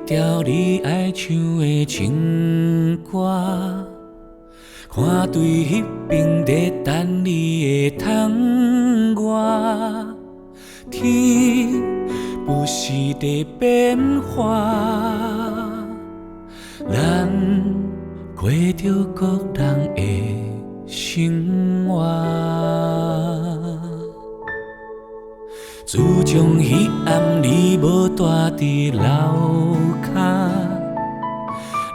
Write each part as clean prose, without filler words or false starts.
条你爱唱的情歌，看对迄边在等你的窗外，天不时在变化，咱过着各人的生活。自从迄暗你无住伫楼骹，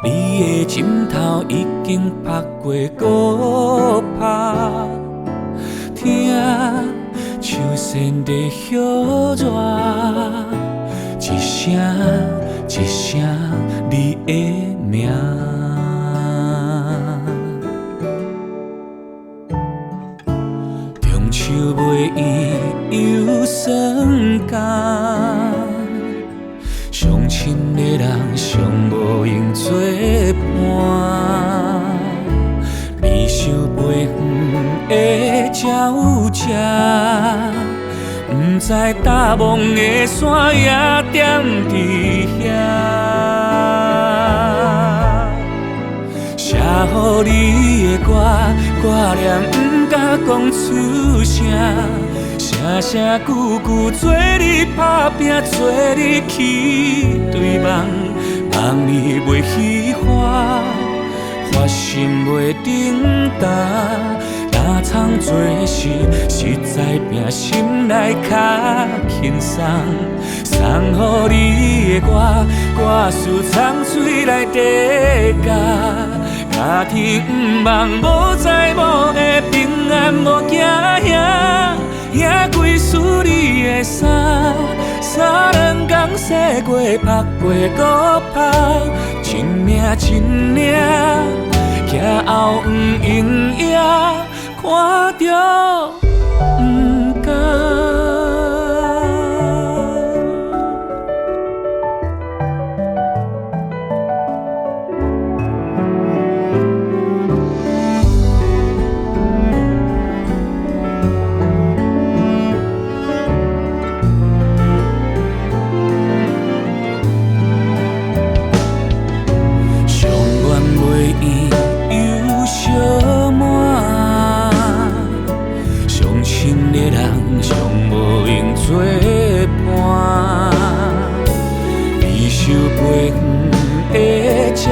你的枕头已经拍过搁拍，听树苋在摇热，一声一声你的名。中秋袂圆又酸甘，相亲的人上无用作伴，离愁背远的鸟只，不知大梦的山也踮伫遐。写予你的歌，挂念不敢讲出声，声声句句做你打拼，做你去对梦，梦你袂虚华，发心袂顶担，打苍做事实在拼心内较轻松，送予你的歌，歌词藏水内底甲。家天不望，无灾无的平安，无惊吓，也归属你的衫。三两工洗过，拍过搁拍，一命一命，行后不用野，看着不甘。作伴，离愁背远的鸟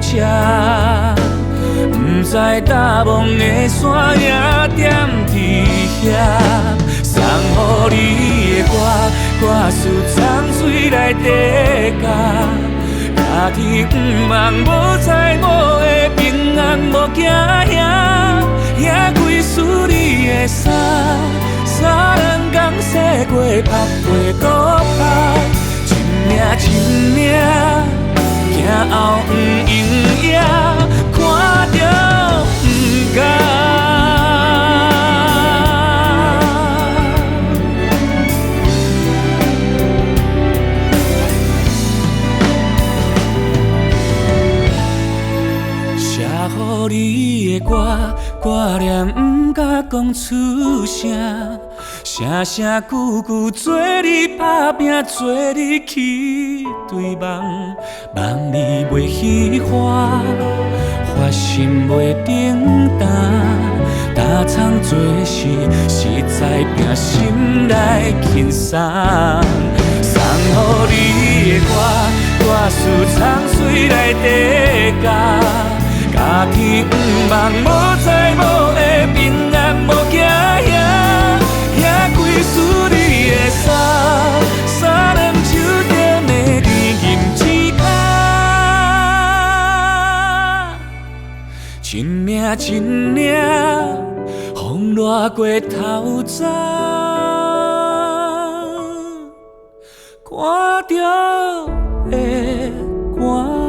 只，不知大梦的山也踮伫遐。送予你的歌，歌词藏水内底甲。家天不望，无灾无的平安，无惊吓，也归属你的衫。三两工洗过，拍过搁拍，一命一命，行后不用野，看着不甘。写予你的歌，挂念不敢讲出声。声声句句做你打拼，做你去对梦，梦你袂虚华，发心袂顶担，打苍做事实在拼心内轻松。送予你的歌，歌词藏水内底甲。家天不望，无灾无的平安，无惊吓，也归属你的衫。三两手点的你吟一下，一命一命，风掠过头早，看着会寒。